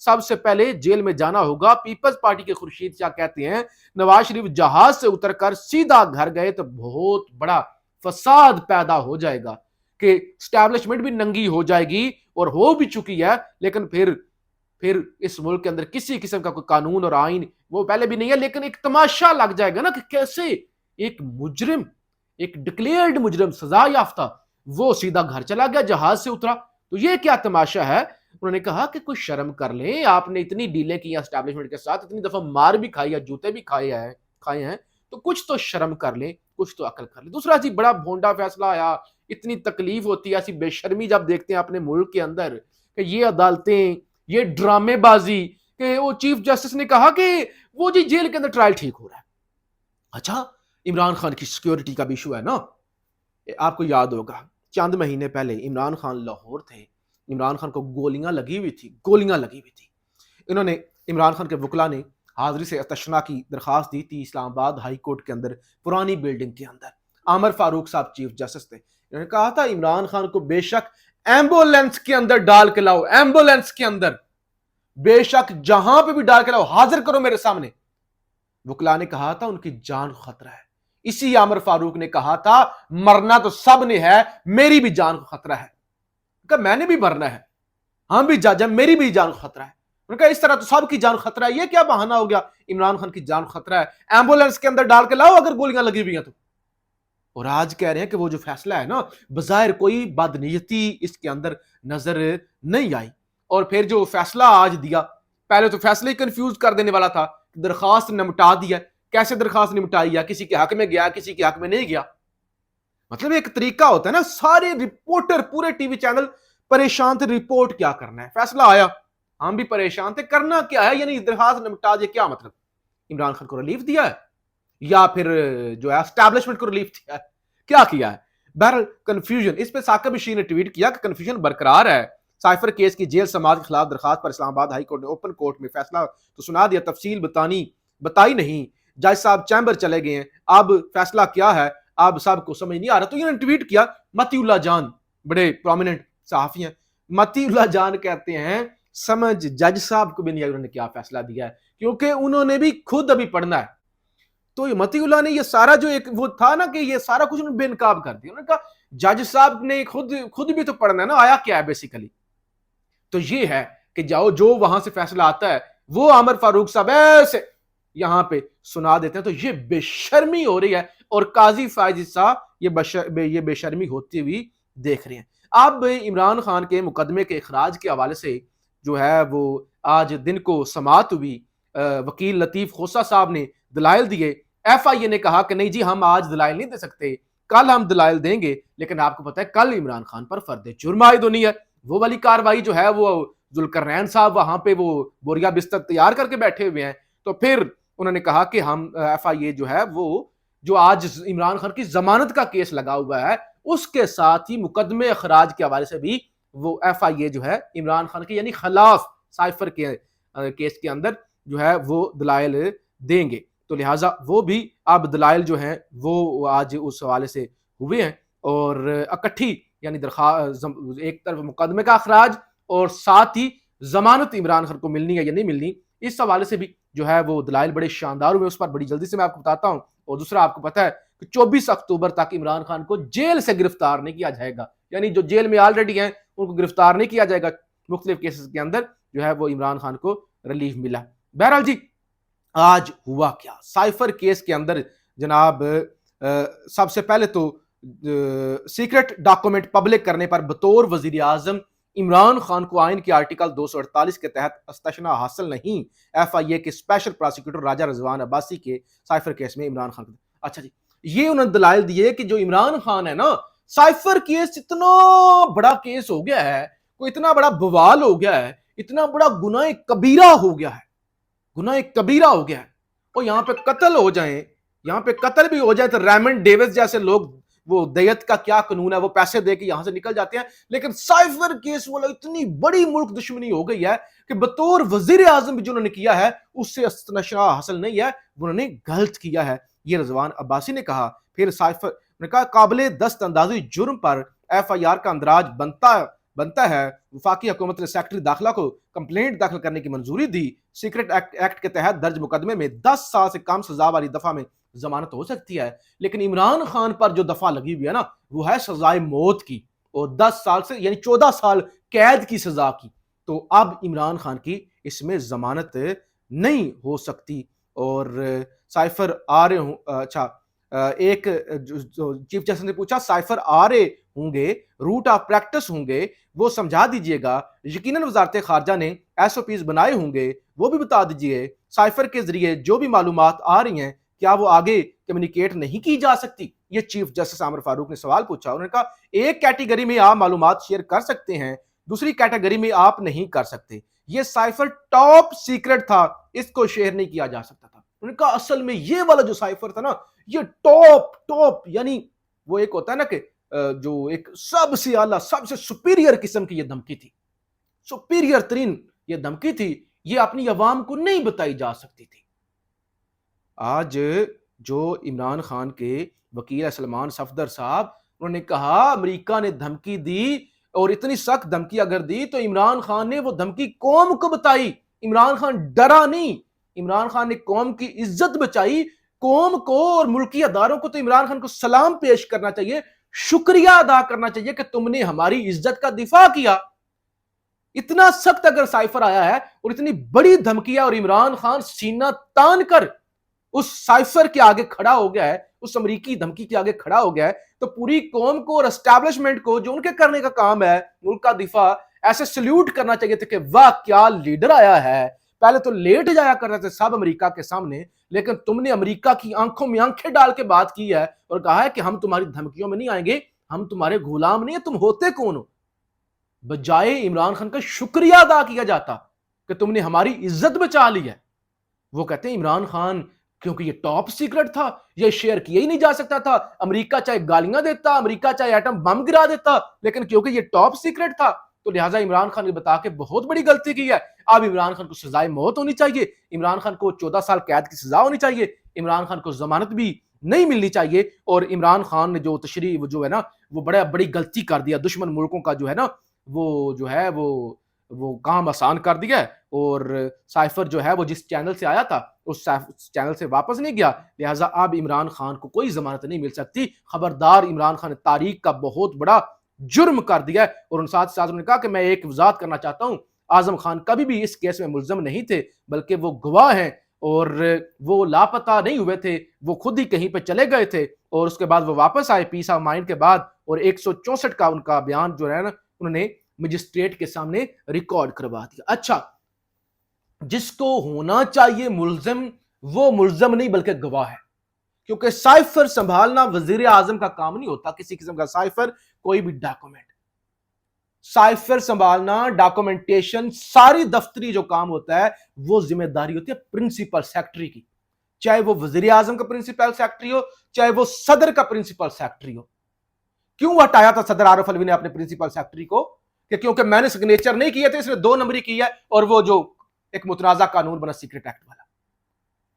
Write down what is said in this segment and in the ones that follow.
سب سے پہلے جیل میں جانا ہوگا۔ پیپلز پارٹی کے خورشید شاہ کہتے ہیں نواز شریف جہاز سے اتر کر سیدھا گھر گئے تو بہت بڑا فساد پیدا ہو جائے گا کہ اسٹیبلشمنٹ بھی ننگی ہو جائے گی اور ہو بھی چکی ہے، لیکن پھر اس ملک کے اندر کسی قسم کا کوئی قانون اور آئین وہ پہلے بھی نہیں ہے، لیکن ایک تماشا لگ جائے گا نا کہ کیسے ایک مجرم، ایک ڈکلیئرڈ مجرم، سزا یافتہ، وہ سیدھا گھر چلا گیا، جہاز سے اترا۔ تو یہ کیا تماشا ہے؟ انہوں نے کہا کہ کوئی شرم کر لیں، آپ نے اتنی ڈیلیں کی اسٹیبلشمنٹ کے ساتھ، اتنی دفعہ مار بھی کھائی ہے، جوتے بھی کھائے ہیں، تو کچھ تو شرم کر لیں، کچھ تو عقل کر لیں۔ دوسرا جی بڑا بھونڈا فیصلہ آیا، اتنی تکلیف ہوتی ہے، ایسی بے شرمی جب دیکھتے ہیں اپنے ملک کے اندر کہ یہ عدالتیں، یہ ڈرامے بازی، کہ وہ چیف جسٹس نے کہا کہ وہ جی جیل کے اندر ٹرائل ٹھیک ہو رہا ہے۔ اچھا، عمران خان کی سیکیورٹی کا بھی ایشو ہے نا، آپ کو یاد ہوگا چند مہینے پہلے عمران خان لاہور تھے، عمران خان کو گولیاں لگی ہوئی تھی۔ انہوں نے عمران خان کے وکلا نے حاضری سے استثناء کی درخواست دی تھی اسلام آباد ہائی کورٹ کے اندر، پرانی بلڈنگ کے اندر۔ عامر فاروق صاحب چیف جسٹس تھے، انہوں نے کہا تھا عمران خان کو بے شک ایمبولینس کے اندر ڈال کے لاؤ، ایمبولینس کے اندر بے شک جہاں پہ بھی ڈال کے لاؤ، حاضر کرو میرے سامنے۔ وکلا نے کہا تھا ان کی جان کو خطرہ ہے۔ اسی عامر فاروق نے کہا تھا مرنا تو سب نے ہے، میری بھی جان کو خطرہ ہے۔ کہ میں نے بھی مرنا ہے، ہم بھی جج ہیں، میری بھی جان کو خطرہ ہے۔ انہوں نے کہا اس طرح تو سب کی جان کو خطرہ ہے، یہ کیا بہانہ ہو گیا عمران خان کی جان کو خطرہ ہے، ایمبولینس کے اندر ڈال کے لاؤ اگر گولیاں لگی ہوئی ہیں تو۔ اور آج کہہ رہے ہیں کہ وہ جو فیصلہ ہے نا، بظاہر کوئی بدنیتی اس کے اندر نظر نہیں آئی، اور پھر جو فیصلہ آج دیا، پہلے تو فیصلہ ہی کنفیوز کر دینے والا تھا، درخواست نمٹا دیا۔ کیسے درخواست نمٹائی ہے؟ کسی کے حق میں گیا، کسی کے حق میں نہیں گیا۔ مطلب ایک طریقہ ہوتا ہے نا، سارے رپورٹر پورے ٹی وی چینل پریشان تھے، رپورٹ کیا کرنا ہے، فیصلہ آیا ہم بھی پریشان تھے، کرنا کیا ہے، یعنی درخواست نمٹا دیا، کیا مطلب عمران خان کو ریلیف دیا ہے یا پھر جو ہے اسٹیبلشمنٹ کو ریلیف دیا ہے، کیا کیا ہے؟ بہرحال کنفیوژن، اس پہ ثاقب بشیر نے ٹویٹ کیا کہ کنفیوژن برقرار ہے، سائفر کیس کی جیل سماعت کے خلاف درخواست پر اسلام آباد ہائی کورٹ نے اوپن کورٹ میں فیصلہ تو سنا دیا، تفصیل بتائی نہیں، جج صاحب چیمبر چلے گئے ہیں، اب فیصلہ کیا ہے اب سب کو سمجھ نہیں آ رہا۔ تو انہوں نے ٹویٹ کیا، متی اللہ جان بڑے پرومیننٹ صحافی ہیں، متی اللہ جان کہتے ہیں سمجھ جج صاحب کو بھی نہیں آئی انہوں نے کیا فیصلہ دیا ہے، کیونکہ انہوں نے بھی خود ابھی پڑھنا ہے۔ تو متی اللہ نے یہ سارا جو ایک وہ تھا نا کہ یہ سارا کچھ انہوں نے بے نقاب کر دیا، انہوں نے کہا جج صاحب نے خود بھی تو پڑھنا ہے نا، آیا کیا ہے بیسیکلی۔ تو یہ ہے کہ جاؤ جو وہاں سے فیصلہ آتا ہے وہ عامر فاروق صاحب ایسے یہاں پہ سنا دیتے ہیں، تو یہ بے شرمی ہو رہی ہے، اور قاضی فائز صاحب یہ بے شرمی ہوتی ہوئی دیکھ رہے ہیں۔ اب عمران خان کے مقدمے کے اخراج کے حوالے سے جو ہے وہ آج دن کو سماعت ہوئی، وکیل لطیف خوسا صاحب نے دلائل دیے، ایف آئی اے نے کہا کہ نہیں جی ہم آج دلائل نہیں دے سکتے، کل ہم دلائل دیں گے، لیکن آپ کو پتہ ہے کل عمران خان پر فرد جرم عائد ہونی ہے، وہ والی کاروائی جو ہے وہ ذوالقرنین صاحب وہاں پہ وہ بوریا بستر تیار کر کے بیٹھے ہوئے ہیں۔ تو پھر انہوں نے کہا کہ ہم ایف آئی اے جو ہے وہ جو آج عمران خان کی ضمانت کا کیس لگا ہوا ہے اس کے ساتھ ہی مقدمے اخراج کے حوالے سے بھی وہ ایف آئی اے جو ہے عمران خان کے یعنی خلاف سائفر کے کیس کے اندر جو ہے وہ دلائل دیں گے، تو لہٰذا وہ بھی اب دلائل جو ہیں وہ آج اس حوالے سے ہوئے ہیں، اور اکٹھی یعنی ایک طرف مقدمے کا اخراج اور ساتھ ہی ضمانت عمران خان کو ملنی ہے یا نہیں ملنی، اس حوالے سے بھی جو ہے وہ دلائل بڑے شاندار ہوئے، اس پر بڑی جلدی سے میں آپ کو بتاتا ہوں۔ اور دوسرا آپ کو پتا ہے کہ 24 اکتوبر تک عمران خان کو جیل سے گرفتار نہیں کیا جائے گا، یعنی جو جیل میں آلریڈی ہیں ان کو گرفتار نہیں کیا جائے گا، مختلف کیسز کے اندر جو ہے وہ عمران خان کو ریلیف ملا۔ بہرحال جی آج ہوا کیا سائفر کیس کے اندر جناب، سب سے پہلے تو سیکرٹ ڈاکومنٹ پبلک کرنے پر بطور وزیر اعظم عمران خان کو آئین کے آرٹیکل 248 کے تحت استثناء حاصل نہیں، ایف آئی اے کے اسپیشل پراسیکیوٹر راجہ رضوان عباسی کے سائفر کیس میں عمران خان۔ اچھا جی یہ انہوں نے دلائل دیے کہ جو عمران خان ہے نا، سائفر کیس اتنا بڑا کیس ہو گیا ہے، کوئی اتنا بڑا بوال ہو گیا ہے، اتنا بڑا گناہ کبیرہ ہو گیا ہے، گناہ کبیرہ ہو گیا ہے، اور یہاں پہ قتل ہو جائیں، یہاں پہ قتل بھی ہو جائے تو ریمنڈ ڈیوس جیسے لوگ، وہ دیت کا کیا قانون ہے، وہ پیسے دے کے یہاں سے نکل جاتے ہیں، لیکن سائفر کیس والا اتنی بڑی ملک دشمنی ہو گئی ہے کہ بطور وزیر اعظم بھی جو انہوں نے کیا ہے اس سے استثناء حاصل نہیں ہے، انہوں نے غلط کیا ہے، یہ رضوان عباسی نے کہا۔ پھر سائفر نے کہا قابل دست اندازی جرم پر ایف آئی آر کا اندراج بنتا ہے وفاقی حکومت نے سیکرٹری داخلہ کو کمپلینٹ داخل کرنے کی منظوری دی۔ سیکرٹ ایکٹ کے تحت درج مقدمے میں 10 سال سے کم سزا والی دفعہ میں ضمانت ہو سکتی ہے، لیکن عمران خان پر جو دفعہ لگی ہوئی ہے نا وہ ہے سزائے موت کی، اور 10 سال سے یعنی 14 سال قید کی سزا کی۔ تو اب عمران خان کی اس میں ضمانت نہیں ہو سکتی۔ اور سائفر آ رہے ہوں، اچھا ایک چیف جسٹس نے پوچھا سائفر آ رہے ہوں گے، روٹ آف پریکٹس ہوں گے، وہ سمجھا دیجئے گا۔ یقیناً وزارت خارجہ نے ایس او پیز بنائے ہوں گے، وہ بھی بتا دیجئے۔ سائفر کے ذریعے جو بھی معلومات آ رہی ہیں کیا وہ آگے کمیونیکیٹ نہیں کی جا سکتی؟ یہ چیف جسٹس عامر فاروق نے سوال پوچھا۔ انہوں نے کہا ایک کیٹیگری میں آپ معلومات شیئر کر سکتے ہیں، دوسری کیٹیگری میں آپ نہیں کر سکتے۔ یہ سائفر ٹاپ سیکرٹ تھا، اس کو شیئر نہیں کیا جا سکتا تھا۔ انہوں نے کہا اصل میں یہ والا جو سائفر تھا نا یہ ٹاپ یعنی وہ ایک ہوتا ہے نا کہ جو ایک سب سے اعلیٰ سب سے سپیریئر قسم کی یہ دھمکی تھی، سپیریئر ترین یہ دھمکی تھی، یہ اپنی عوام کو نہیں بتائی جا سکتی تھی۔ آج جو عمران خان کے وکیل سلمان صفدر صاحب انہوں نے کہا امریکہ نے دھمکی دی، اور اتنی سخت دھمکی اگر دی تو عمران خان نے وہ دھمکی قوم کو بتائی، عمران خان ڈرا نہیں، عمران خان نے قوم کی عزت بچائی۔ قوم کو اور ملکی اداروں کو تو عمران خان کو سلام پیش کرنا چاہیے، شکریہ ادا کرنا چاہیے کہ تم نے ہماری عزت کا دفاع کیا۔ اتنا سخت اگر سائفر آیا ہے اور اتنی بڑی دھمکی ہے اور عمران خان سینہ تان کر اس سائفر کے آگے کھڑا ہو گیا ہے، اس امریکی دھمکی کے آگے کھڑا ہو گیا ہے، تو پوری قوم کو اور اسٹیبلشمنٹ کو جو ان کے کرنے کا کام ہے ملک کا دفاع، ایسے سلیوٹ کرنا چاہیے تھا کہ واہ کیا لیڈر آیا ہے۔ پہلے تو لیٹ جایا کرتے تھے سب امریکہ کے سامنے، لیکن تم نے امریکہ کی آنکھوں میں آنکھیں ڈال کے بات کی ہے اور کہا ہے کہ ہم تمہاری دھمکیوں میں نہیں آئیں گے، ہم تمہارے غلام نہیں ہیں، تم ہوتے کون ہو؟ بجائے عمران خان کا شکریہ ادا کیا جاتا کہ تم نے ہماری عزت بچا لی ہے، وہ کہتے ہیں عمران خان کیونکہ یہ ٹاپ سیکرٹ تھا، یہ شیئر کیا ہی نہیں جا سکتا تھا، امریکہ چاہے گالیاں دیتا، امریکہ چاہے ایٹم بم گرا دیتا، لیکن کیونکہ یہ ٹاپ سیکرٹ تھا تو لہٰذا عمران خان نے بتا کے بہت بڑی غلطی کی ہے۔ اب عمران خان کو سزائے موت ہونی چاہیے، عمران خان کو 14 سال قید کی سزا ہونی چاہیے، عمران خان کو ضمانت بھی نہیں ملنی چاہیے، اور عمران خان نے جو تشریح وہ جو ہے نا وہ بڑی غلطی کر دیا، دشمن ملکوں کا جو ہے نا وہ جو ہے وہ کام آسان کر دیا ہے، اور سائفر جو ہے وہ جس چینل سے آیا تھا اس چینل سے واپس نہیں گیا، لہٰذا اب عمران خان کو کوئی ضمانت نہیں مل سکتی۔ خبردار، عمران خان نے تاریخ کا بہت بڑا جرم کر دیا ہے۔ اور ان ساتھ ساتھ نے کہا کہ میں ایک وضاحت کرنا چاہتا ہوں، اعظم خان کبھی بھی اس کیس میں ملزم نہیں تھے، بلکہ وہ گواہ ہیں، اور وہ لاپتہ نہیں ہوئے تھے، وہ خود ہی کہیں پہ چلے گئے تھے، اور اس کے بعد وہ واپس آئے پیس آف مائنڈ کے بعد، اور 164 کا ان کا بیان جو ہے نا انہوں نے مجسٹریٹ کے سامنے ریکارڈ کروا دیا۔ اچھا، جس کو ہونا چاہیے ملزم وہ ملزم نہیں بلکہ گواہ ہے، کیونکہ سائفر سنبھالنا وزیر اعظم کا کام نہیں ہوتا، کسی قسم کا سائفر، کوئی بھی ڈاکومنٹ سائفر سنبھالنا، ڈاکومنٹیشن، ساری دفتری جو کام ہوتا ہے وہ ذمہ داری ہوتی ہے پرنسپل سیکرٹری کی، چاہے وہ وزیر اعظم کا پرنسپل سیکرٹری ہو، چاہے وہ صدر کا پرنسپل سیکرٹری ہو۔ کیوں ہٹایا تھا صدر عارف الوی نے اپنے پرنسپل سیکرٹری کو؟ کہ کیونکہ میں نے سگنیچر نہیں کیے تھے، اس نے 2 نمبری کی ہے، اور وہ جو ایک متنازع قانون بنا سیکرٹ ایکٹ والا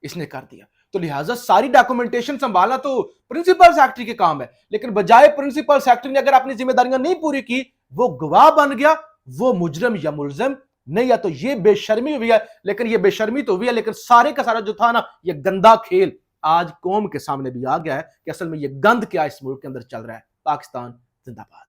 اس نے کر دیا، تو لہٰذا ساری ڈاکومنٹیشن سنبھالنا تو پرنسپل سیکرٹری کے کام ہے، لیکن بجائے پرنسپل سیکرٹری نے اگر اپنی ذمہ داریاں نہیں پوری کی، وہ گواہ بن گیا، وہ مجرم یا ملزم نہیں ہے۔ تو یہ بے شرمی ہوئی ہے، لیکن یہ بے شرمی تو ہوئی ہے، لیکن سارے کا سارا جو تھا نا یہ گندا کھیل آج قوم کے سامنے بھی آ گیا ہے کہ اصل میں یہ گند کیا اس ملک کے اندر چل رہا ہے۔ پاکستان زندہ باد۔